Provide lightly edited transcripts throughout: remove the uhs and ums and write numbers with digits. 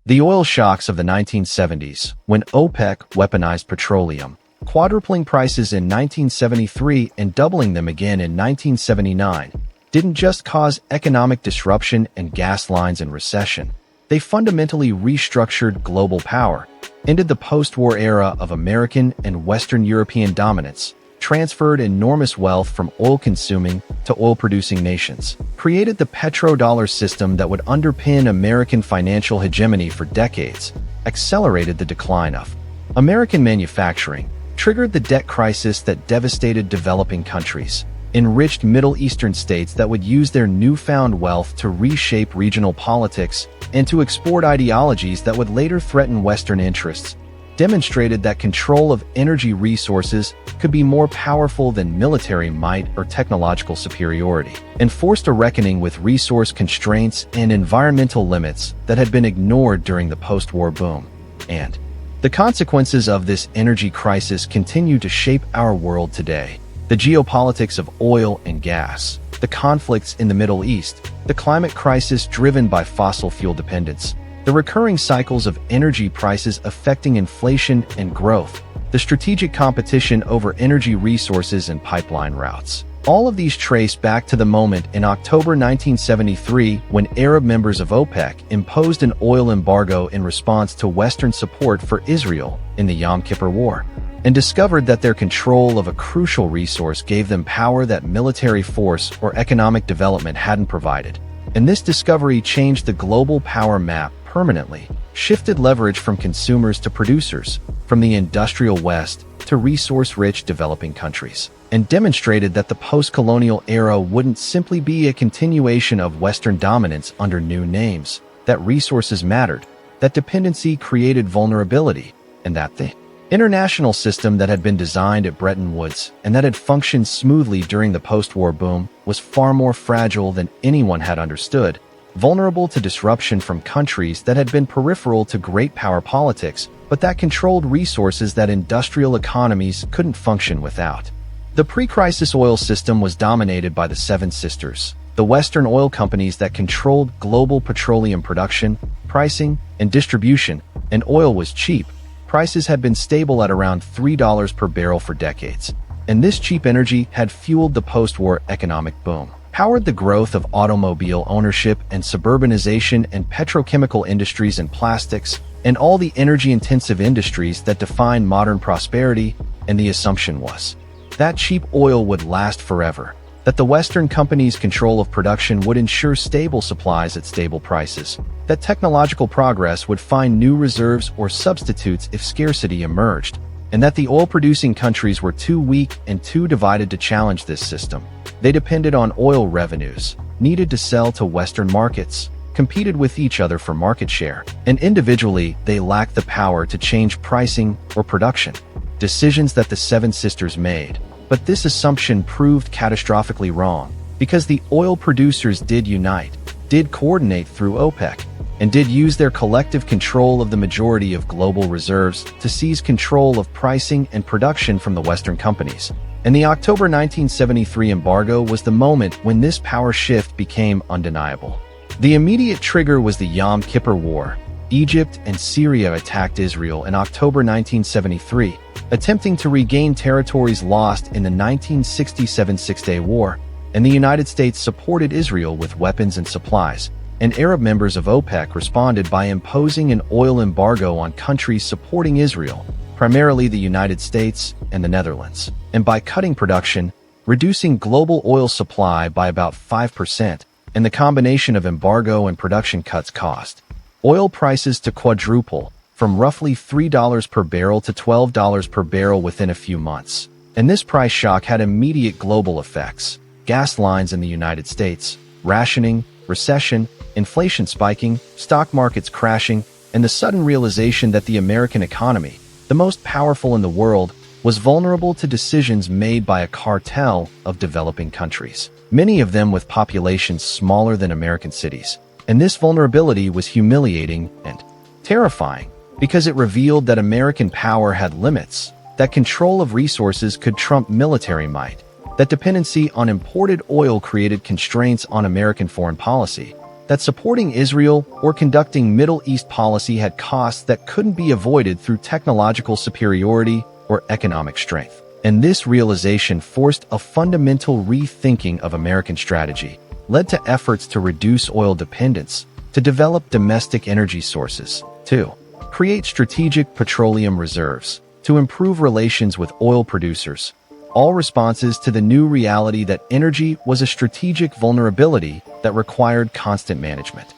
The oil shocks of the 1970s, when OPEC weaponized petroleum, quadrupling prices in 1973 and doubling them again in 1979, didn't just cause economic disruption and gas lines and recession. They fundamentally restructured global power, ended the post-war era of American and Western European dominance, transferred enormous wealth from oil-consuming to oil-producing nations, created the petrodollar system that would underpin American financial hegemony for decades, accelerated the decline of American manufacturing, triggered the debt crisis that devastated developing countries, enriched Middle Eastern states that would use their newfound wealth to reshape regional politics and to export ideologies that would later threaten Western interests, demonstrated that control of energy resources could be more powerful than military might or technological superiority, and forced a reckoning with resource constraints and environmental limits that had been ignored during the post-war boom. And the consequences of this energy crisis continue to shape our world today. The geopolitics of oil and gas, the conflicts in the Middle East, the climate crisis driven by fossil fuel dependence, the recurring cycles of energy prices affecting inflation and growth, the strategic competition over energy resources and pipeline routes. All of these trace back to the moment in October 1973 when Arab members of OPEC imposed an oil embargo in response to Western support for Israel in the Yom Kippur War, and discovered that their control of a crucial resource gave them power that military force or economic development hadn't provided. And this discovery changed the global power map permanently, shifted leverage from consumers to producers, from the industrial West to resource-rich developing countries, and demonstrated that the post-colonial era wouldn't simply be a continuation of Western dominance under new names, that resources mattered, that dependency created vulnerability, and that the international system that had been designed at Bretton Woods and that had functioned smoothly during the post-war boom was far more fragile than anyone had understood, vulnerable to disruption from countries that had been peripheral to great power politics, but that controlled resources that industrial economies couldn't function without. The pre-crisis oil system was dominated by the Seven Sisters, the Western oil companies that controlled global petroleum production, pricing, and distribution, and oil was cheap. Prices had been stable at around $3 per barrel for decades, and this cheap energy had fueled the post-war economic boom, powered the growth of automobile ownership and suburbanization and petrochemical industries and plastics, and all the energy-intensive industries that define modern prosperity, and the assumption was that cheap oil would last forever, that the Western companies' control of production would ensure stable supplies at stable prices, that technological progress would find new reserves or substitutes if scarcity emerged, and that the oil-producing countries were too weak and too divided to challenge this system. They depended on oil revenues, needed to sell to Western markets, competed with each other for market share, and individually they lacked the power to change pricing or production. Decisions that the Seven Sisters made. But this assumption proved catastrophically wrong, because the oil producers did unite, did coordinate through OPEC, and did use their collective control of the majority of global reserves to seize control of pricing and production from the Western companies. And the October 1973 embargo was the moment when this power shift became undeniable. The immediate trigger was the Yom Kippur War. Egypt and Syria attacked Israel in October 1973, attempting to regain territories lost in the 1967 Six-Day War, and the United States supported Israel with weapons and supplies, and Arab members of OPEC responded by imposing an oil embargo on countries supporting Israel, primarily the United States and the Netherlands, and by cutting production, reducing global oil supply by about 5%, and the combination of embargo and production cuts caused oil prices to quadruple, from roughly $3 per barrel to $12 per barrel within a few months. And this price shock had immediate global effects: gas lines in the United States, rationing, recession, inflation spiking, stock markets crashing, and the sudden realization that the American economy, the most powerful in the world, was vulnerable to decisions made by a cartel of developing countries, many of them with populations smaller than American cities. And this vulnerability was humiliating and terrifying, because it revealed that American power had limits, that control of resources could trump military might, that dependency on imported oil created constraints on American foreign policy, that supporting Israel or conducting Middle East policy had costs that couldn't be avoided through technological superiority or economic strength. And this realization forced a fundamental rethinking of American strategy, led to efforts to reduce oil dependence, to develop domestic energy sources, to create strategic petroleum reserves, to improve relations with oil producers, all responses to the new reality that energy was a strategic vulnerability that required constant management.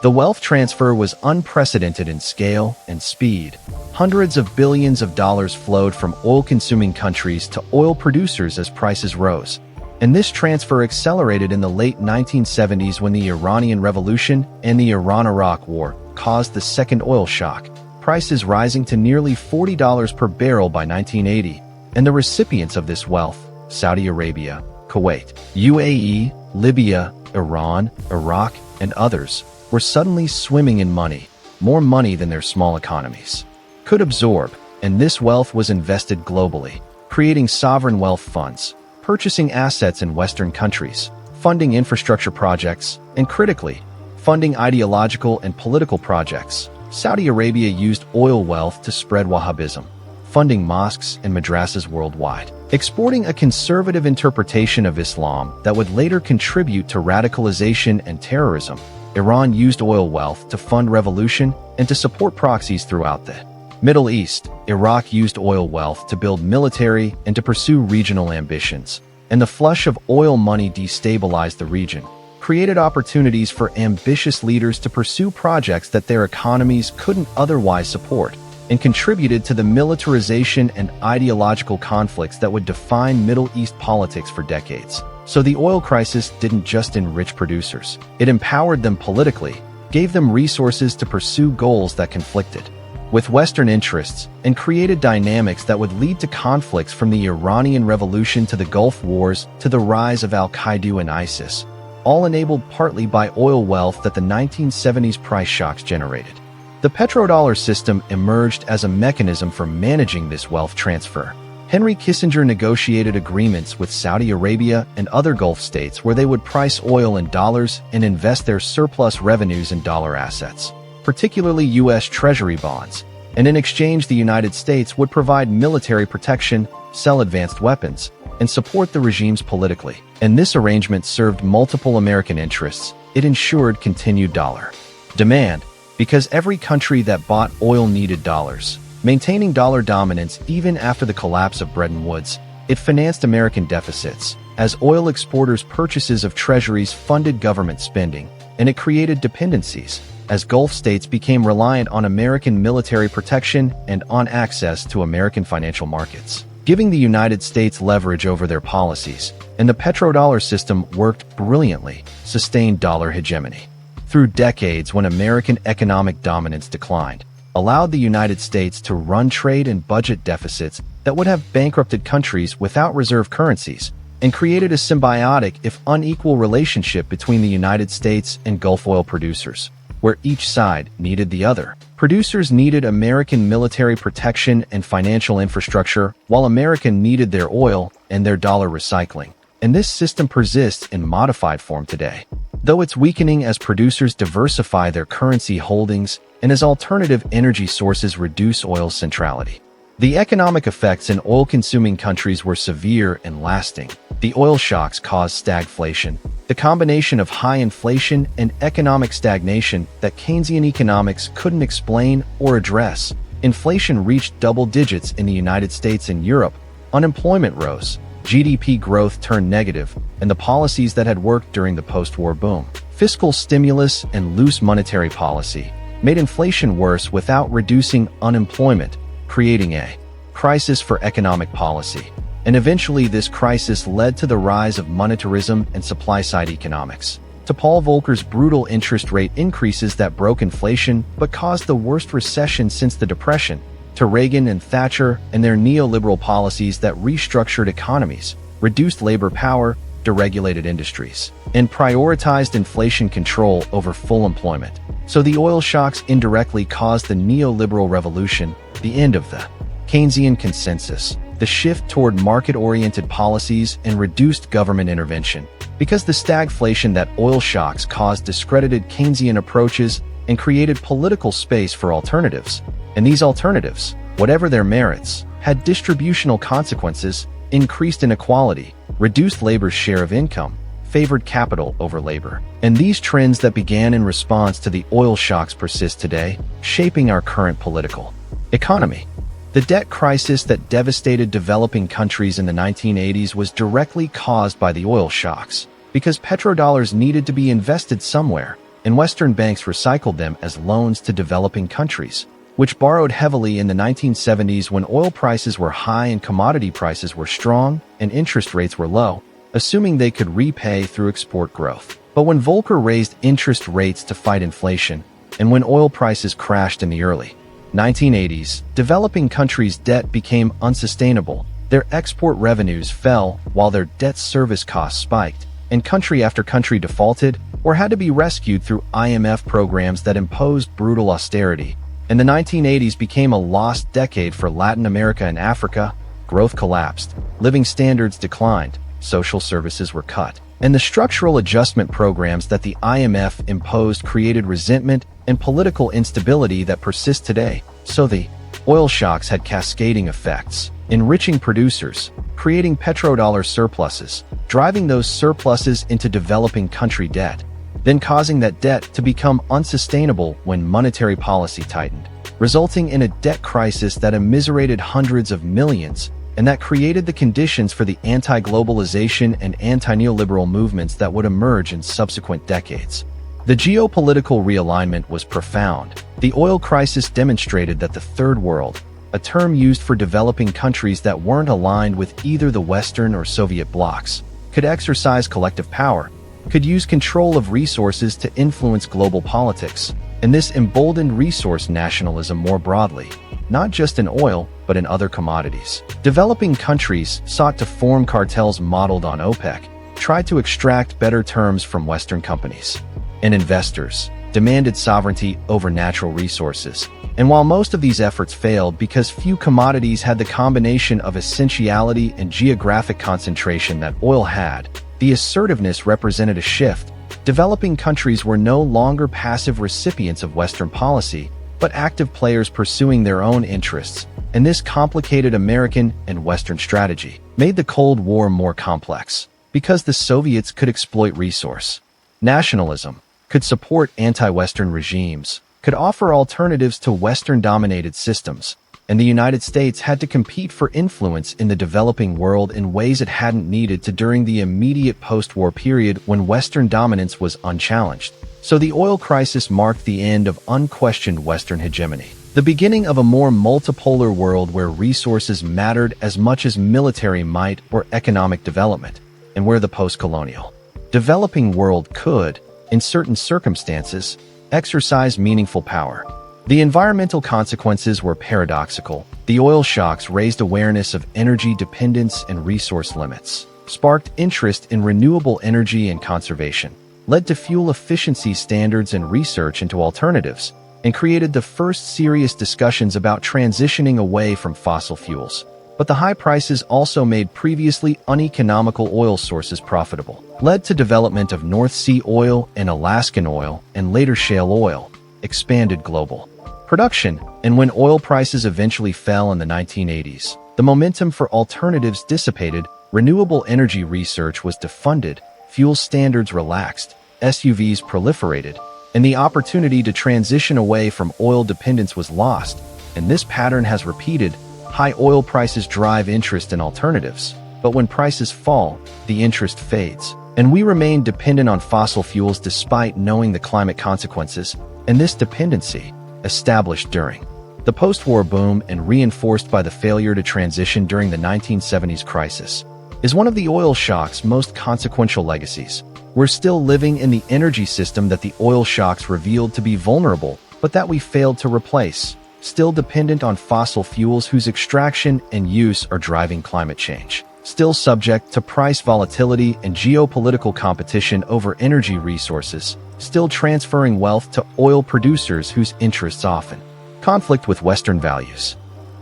The wealth transfer was unprecedented in scale and speed. Hundreds of billions of dollars flowed from oil-consuming countries to oil producers as prices rose. And this transfer accelerated in the late 1970s when the Iranian Revolution and the Iran-Iraq War caused the second oil shock, prices rising to nearly $40 per barrel by 1980. And the recipients of this wealth, Saudi Arabia, Kuwait, UAE, Libya, Iran, Iraq, and others, were suddenly swimming in money, more money than their small economies could absorb, and this wealth was invested globally, creating sovereign wealth funds, purchasing assets in Western countries, funding infrastructure projects, and critically, funding ideological and political projects. Saudi Arabia used oil wealth to spread Wahhabism, funding mosques and madrasas worldwide, exporting a conservative interpretation of Islam that would later contribute to radicalization and terrorism. Iran used oil wealth to fund revolution and to support proxies throughout the Middle East. Iraq used oil wealth to build military and to pursue regional ambitions. And the flush of oil money destabilized the region, created opportunities for ambitious leaders to pursue projects that their economies couldn't otherwise support, and contributed to the militarization and ideological conflicts that would define Middle East politics for decades. So the oil crisis didn't just enrich producers. It empowered them politically, gave them resources to pursue goals that conflicted with Western interests, and created dynamics that would lead to conflicts from the Iranian Revolution to the Gulf Wars to the rise of Al-Qaeda and ISIS, all enabled partly by oil wealth that the 1970s price shocks generated. The petrodollar system emerged as a mechanism for managing this wealth transfer. Henry Kissinger negotiated agreements with Saudi Arabia and other Gulf states where they would price oil in dollars and invest their surplus revenues in dollar assets, particularly U.S. Treasury bonds, and in exchange the United States would provide military protection, sell advanced weapons, and support the regimes politically. And this arrangement served multiple American interests. It ensured continued dollar demand, because every country that bought oil needed dollars, maintaining dollar dominance even after the collapse of Bretton Woods. It financed American deficits, as oil exporters' purchases of treasuries funded government spending, and it created dependencies, as Gulf states became reliant on American military protection and on access to American financial markets, giving the United States leverage over their policies. And the petrodollar system worked brilliantly, sustained dollar hegemony through decades when American economic dominance declined, allowed the United States to run trade and budget deficits that would have bankrupted countries without reserve currencies, and created a symbiotic if unequal relationship between the United States and Gulf oil producers, where each side needed the other. Producers needed American military protection and financial infrastructure, while America needed their oil and their dollar recycling. And this system persists in modified form today, though it's weakening as producers diversify their currency holdings and as alternative energy sources reduce oil's centrality. The economic effects in oil-consuming countries were severe and lasting. The oil shocks caused stagflation, the combination of high inflation and economic stagnation that Keynesian economics couldn't explain or address. Inflation reached double digits in the United States and Europe, unemployment rose, GDP growth turned negative, and the policies that had worked during the post-war boom, fiscal stimulus and loose monetary policy, made inflation worse without reducing unemployment, creating a crisis for economic policy. And eventually this crisis led to the rise of monetarism and supply-side economics, to Paul Volcker's brutal interest rate increases that broke inflation but caused the worst recession since the Depression, to Reagan and Thatcher and their neoliberal policies that restructured economies, reduced labor power, deregulated industries, and prioritized inflation control over full employment. So the oil shocks indirectly caused the neoliberal revolution, the end of the Keynesian consensus, the shift toward market-oriented policies and reduced government intervention. Because the stagflation that oil shocks caused discredited Keynesian approaches and created political space for alternatives. And these alternatives, whatever their merits, had distributional consequences, increased inequality, reduced labor's share of income, favored capital over labor. And these trends that began in response to the oil shocks persist today, shaping our current political economy. The debt crisis that devastated developing countries in the 1980s was directly caused by the oil shocks, because petrodollars needed to be invested somewhere, and Western banks recycled them as loans to developing countries, which borrowed heavily in the 1970s when oil prices were high and commodity prices were strong and interest rates were low, assuming they could repay through export growth. But when Volcker raised interest rates to fight inflation, and when oil prices crashed in the early 1980s, developing countries' debt became unsustainable. Their export revenues fell while their debt service costs spiked, and country after country defaulted or had to be rescued through IMF programs that imposed brutal austerity. And the 1980s became a lost decade for Latin America and Africa. Growth collapsed, living standards declined, social services were cut, and the structural adjustment programs that the IMF imposed created resentment and political instability that persist today. So the oil shocks had cascading effects, enriching producers, creating petrodollar surpluses, driving those surpluses into developing country debt, then causing that debt to become unsustainable when monetary policy tightened, resulting in a debt crisis that immiserated hundreds of millions, and that created the conditions for the anti-globalization and anti-neoliberal movements that would emerge in subsequent decades. The geopolitical realignment was profound. The oil crisis demonstrated that the Third World, a term used for developing countries that weren't aligned with either the Western or Soviet blocs, could exercise collective power, could use control of resources to influence global politics, and this emboldened resource nationalism more broadly, not just in oil, but in other commodities. Developing countries sought to form cartels modeled on OPEC, tried to extract better terms from Western companies, and investors demanded sovereignty over natural resources. And while most of these efforts failed because few commodities had the combination of essentiality and geographic concentration that oil had, the assertiveness represented a shift. Developing countries were no longer passive recipients of Western policy, but active players pursuing their own interests, and this complicated American and Western strategy made the Cold War more complex, because the Soviets could exploit resource nationalism, could support anti-Western regimes, could offer alternatives to Western-dominated systems, and the United States had to compete for influence in the developing world in ways it hadn't needed to during the immediate post-war period when Western dominance was unchallenged. So the oil crisis marked the end of unquestioned Western hegemony, the beginning of a more multipolar world where resources mattered as much as military might or economic development, and where the post-colonial developing world could, in certain circumstances, exercise meaningful power. The environmental consequences were paradoxical. The oil shocks raised awareness of energy dependence and resource limits, sparked interest in renewable energy and conservation, led to fuel efficiency standards and research into alternatives, and created the first serious discussions about transitioning away from fossil fuels. But the high prices also made previously uneconomical oil sources profitable, led to development of North Sea oil and Alaskan oil, and later shale oil, expanded global production. And when oil prices eventually fell in the 1980s, the momentum for alternatives dissipated, renewable energy research was defunded, fuel standards relaxed, SUVs proliferated, and the opportunity to transition away from oil dependence was lost. And this pattern has repeated. High oil prices drive interest in alternatives, but when prices fall, the interest fades, and we remain dependent on fossil fuels despite knowing the climate consequences. And this dependency, established during the post-war boom and reinforced by the failure to transition during the 1970s crisis, is one of the oil shock's most consequential legacies. We're still living in the energy system that the oil shocks revealed to be vulnerable, but that we failed to replace. Still dependent on fossil fuels whose extraction and use are driving climate change, still subject to price volatility and geopolitical competition over energy resources, still transferring wealth to oil producers whose interests often conflict with Western values.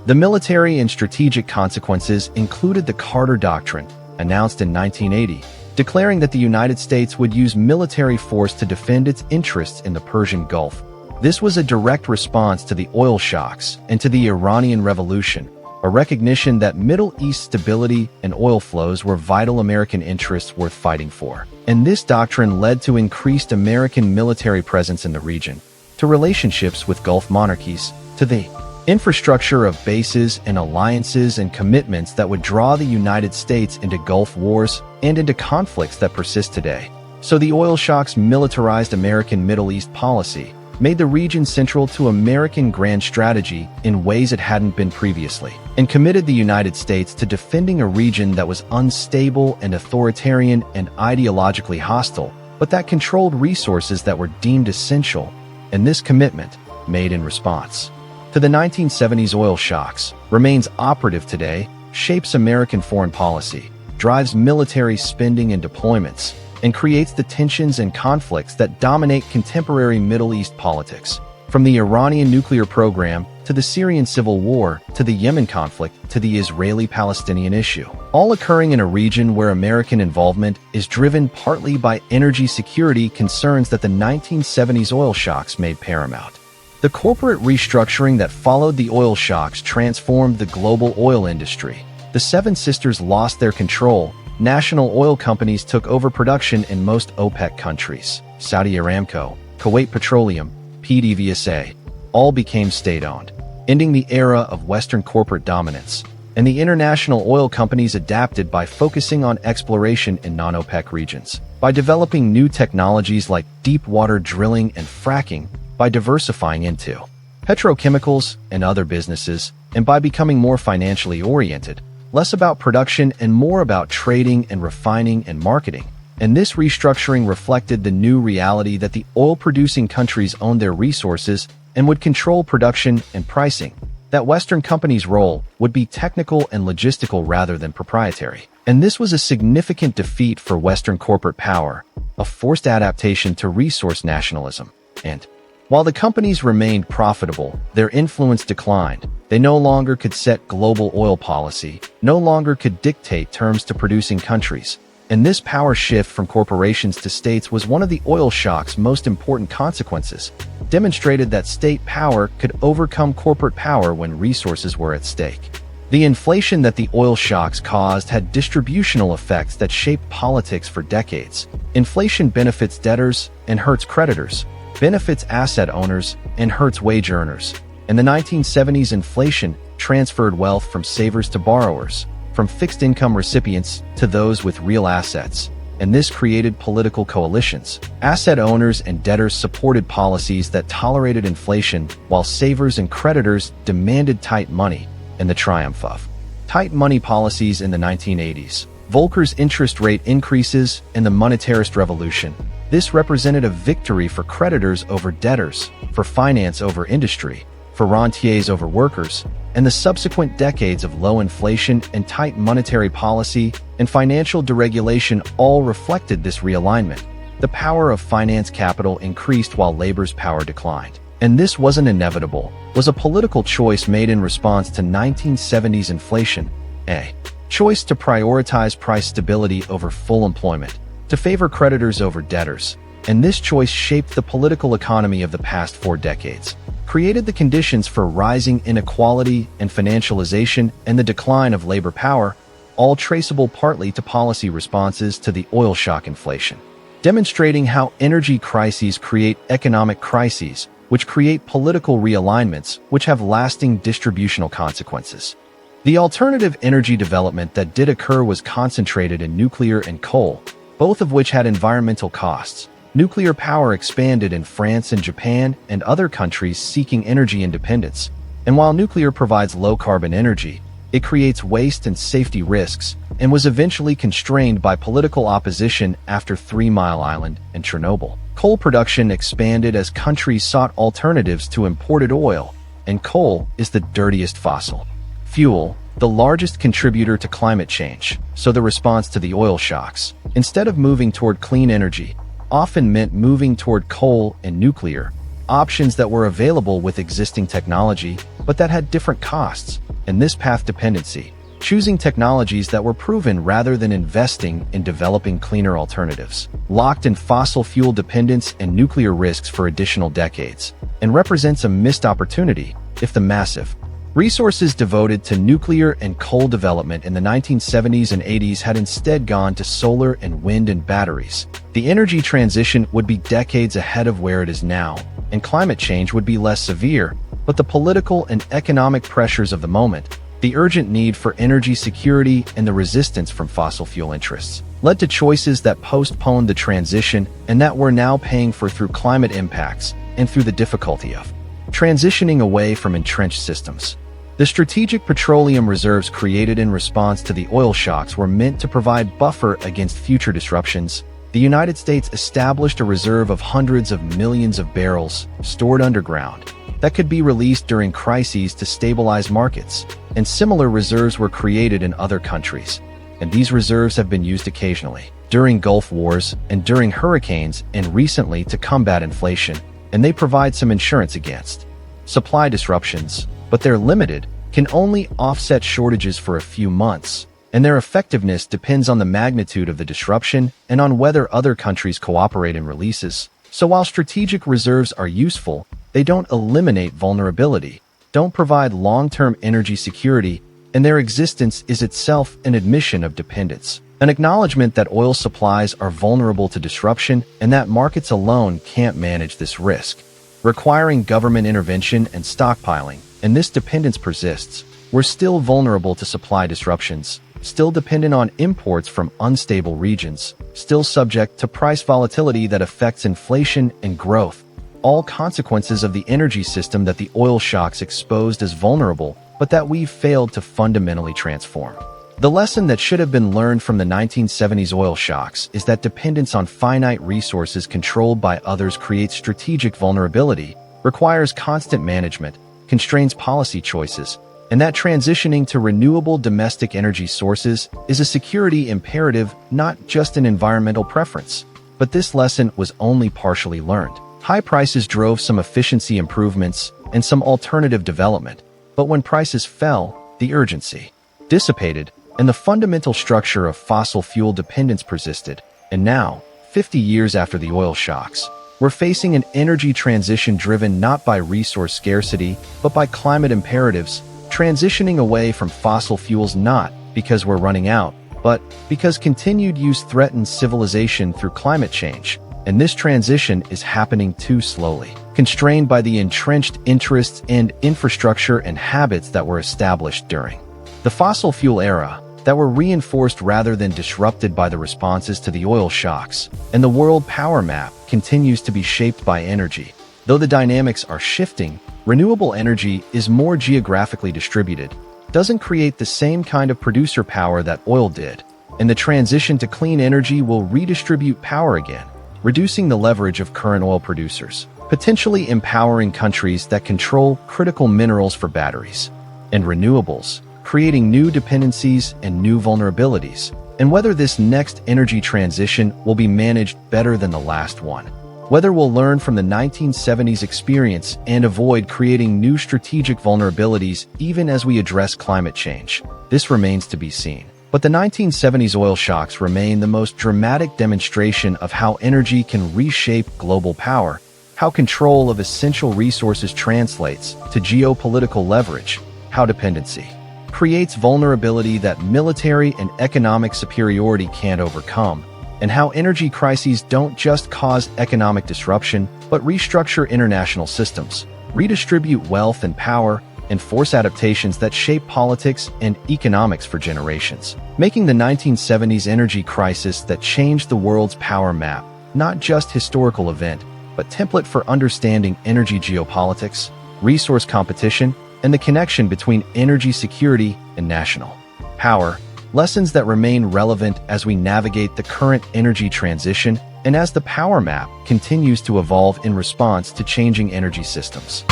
The military and strategic consequences included the Carter Doctrine, announced in 1980, declaring that the United States would use military force to defend its interests in the Persian Gulf. This was a direct response to the oil shocks and to the Iranian Revolution, a recognition that Middle East stability and oil flows were vital American interests worth fighting for. And this doctrine led to increased American military presence in the region, to relationships with Gulf monarchies, to the infrastructure of bases and alliances and commitments that would draw the United States into Gulf wars and into conflicts that persist today. So the oil shocks militarized American Middle East policy, made the region central to American grand strategy in ways it hadn't been previously, and committed the United States to defending a region that was unstable and authoritarian and ideologically hostile, but that controlled resources that were deemed essential, and this commitment, made in response to the 1970s oil shocks, remains operative today, shapes American foreign policy, drives military spending and deployments, and creates the tensions and conflicts that dominate contemporary Middle East politics. From the Iranian nuclear program, to the Syrian civil war, to the Yemen conflict, to the Israeli-Palestinian issue, all occurring in a region where American involvement is driven partly by energy security concerns that the 1970s oil shocks made paramount. The corporate restructuring that followed the oil shocks transformed the global oil industry. The Seven Sisters lost their control. National oil companies took over production in most OPEC countries. Saudi Aramco, Kuwait Petroleum, PDVSA, all became state-owned, ending the era of Western corporate dominance. And the international oil companies adapted by focusing on exploration in non-OPEC regions, by developing new technologies like deep-water drilling and fracking, by diversifying into petrochemicals and other businesses, and by becoming more financially oriented, less about production and more about trading and refining and marketing. And this restructuring reflected the new reality that the oil-producing countries owned their resources and would control production and pricing, that Western companies' role would be technical and logistical rather than proprietary. And this was a significant defeat for Western corporate power, a forced adaptation to resource nationalism. And while the companies remained profitable, their influence declined. They no longer could set global oil policy, no longer could dictate terms to producing countries. And this power shift from corporations to states was one of the oil shock's most important consequences, demonstrated that state power could overcome corporate power when resources were at stake. The inflation that the oil shocks caused had distributional effects that shaped politics for decades. Inflation benefits debtors and hurts creditors, benefits asset owners and hurts wage earners. In the 1970s, inflation transferred wealth from savers to borrowers, from fixed income recipients to those with real assets, and this created political coalitions. Asset owners and debtors supported policies that tolerated inflation, while savers and creditors demanded tight money. And the triumph of tight money policies in the 1980s, Volcker's interest rate increases, and the monetarist revolution. This represented a victory for creditors over debtors, for finance over industry, for rentiers over workers, and the subsequent decades of low inflation and tight monetary policy and financial deregulation all reflected this realignment. The power of finance capital increased while labor's power declined. And this wasn't inevitable, was a political choice made in response to 1970s inflation, a choice to prioritize price stability over full employment, to favor creditors over debtors. And this choice shaped the political economy of the past 4 decades, created the conditions for rising inequality and financialization and the decline of labor power, all traceable partly to policy responses to the oil shock inflation, demonstrating how energy crises create economic crises, which create political realignments which have lasting distributional consequences. The alternative energy development that did occur was concentrated in nuclear and coal, both of which had environmental costs. Nuclear power expanded in France and Japan and other countries seeking energy independence. And while nuclear provides low-carbon energy, it creates waste and safety risks and was eventually constrained by political opposition after 3 Mile Island and Chernobyl. Coal production expanded as countries sought alternatives to imported oil, and coal is the dirtiest fossil fuel, the largest contributor to climate change. So the response to the oil shocks, instead of moving toward clean energy, often meant moving toward coal and nuclear, options that were available with existing technology, but that had different costs. And this path dependency, choosing technologies that were proven rather than investing in developing cleaner alternatives, locked in fossil fuel dependence and nuclear risks for additional decades, and represents a missed opportunity if the massive resources devoted to nuclear and coal development in the 1970s and 80s had instead gone to solar and wind and batteries. The energy transition would be decades ahead of where it is now, and climate change would be less severe, but the political and economic pressures of the moment, the urgent need for energy security and the resistance from fossil fuel interests, led to choices that postponed the transition and that we're now paying for through climate impacts and through the difficulty of transitioning away from entrenched systems. The strategic petroleum reserves created in response to the oil shocks were meant to provide buffer against future disruptions. The United States established a reserve of hundreds of millions of barrels stored underground that could be released during crises to stabilize markets, and similar reserves were created in other countries, and these reserves have been used occasionally during Gulf Wars and during hurricanes and recently to combat inflation, and they provide some insurance against supply disruptions, but they're limited, can only offset shortages for a few months, and their effectiveness depends on the magnitude of the disruption and on whether other countries cooperate in releases. So while strategic reserves are useful, they don't eliminate vulnerability, don't provide long-term energy security, and their existence is itself an admission of dependence, an acknowledgement that oil supplies are vulnerable to disruption and that markets alone can't manage this risk, requiring government intervention and stockpiling. And this dependence persists. We're still vulnerable to supply disruptions, still dependent on imports from unstable regions, still subject to price volatility that affects inflation and growth, all consequences of the energy system that the oil shocks exposed as vulnerable, but that we've failed to fundamentally transform. The lesson that should have been learned from the 1970s oil shocks is that dependence on finite resources controlled by others creates strategic vulnerability, requires constant management, constrains policy choices, and that transitioning to renewable domestic energy sources is a security imperative, not just an environmental preference. But this lesson was only partially learned. High prices drove some efficiency improvements and some alternative development, but when prices fell, the urgency dissipated, and the fundamental structure of fossil fuel dependence persisted. And now, 50 years after the oil shocks, we're facing an energy transition driven not by resource scarcity, but by climate imperatives, transitioning away from fossil fuels not because we're running out, but because continued use threatens civilization through climate change. And this transition is happening too slowly, constrained by the entrenched interests and infrastructure and habits that were established during the fossil fuel era, that were reinforced rather than disrupted by the responses to the oil shocks. And the world power map continues to be shaped by energy. Though the dynamics are shifting, renewable energy is more geographically distributed, doesn't create the same kind of producer power that oil did, and the transition to clean energy will redistribute power again, reducing the leverage of current oil producers, potentially empowering countries that control critical minerals for batteries and renewables, creating new dependencies and new vulnerabilities, and whether this next energy transition will be managed better than the last one, whether we'll learn from the 1970s experience and avoid creating new strategic vulnerabilities even as we address climate change, this remains to be seen. But the 1970s oil shocks remain the most dramatic demonstration of how energy can reshape global power, how control of essential resources translates to geopolitical leverage, how dependency creates vulnerability that military and economic superiority can't overcome, and how energy crises don't just cause economic disruption, but restructure international systems, redistribute wealth and power, and force adaptations that shape politics and economics for generations, making the 1970s energy crisis that changed the world's power map, not just historical event, but template for understanding energy geopolitics, resource competition, and the connection between energy security and national power, lessons that remain relevant as we navigate the current energy transition and as the power map continues to evolve in response to changing energy systems.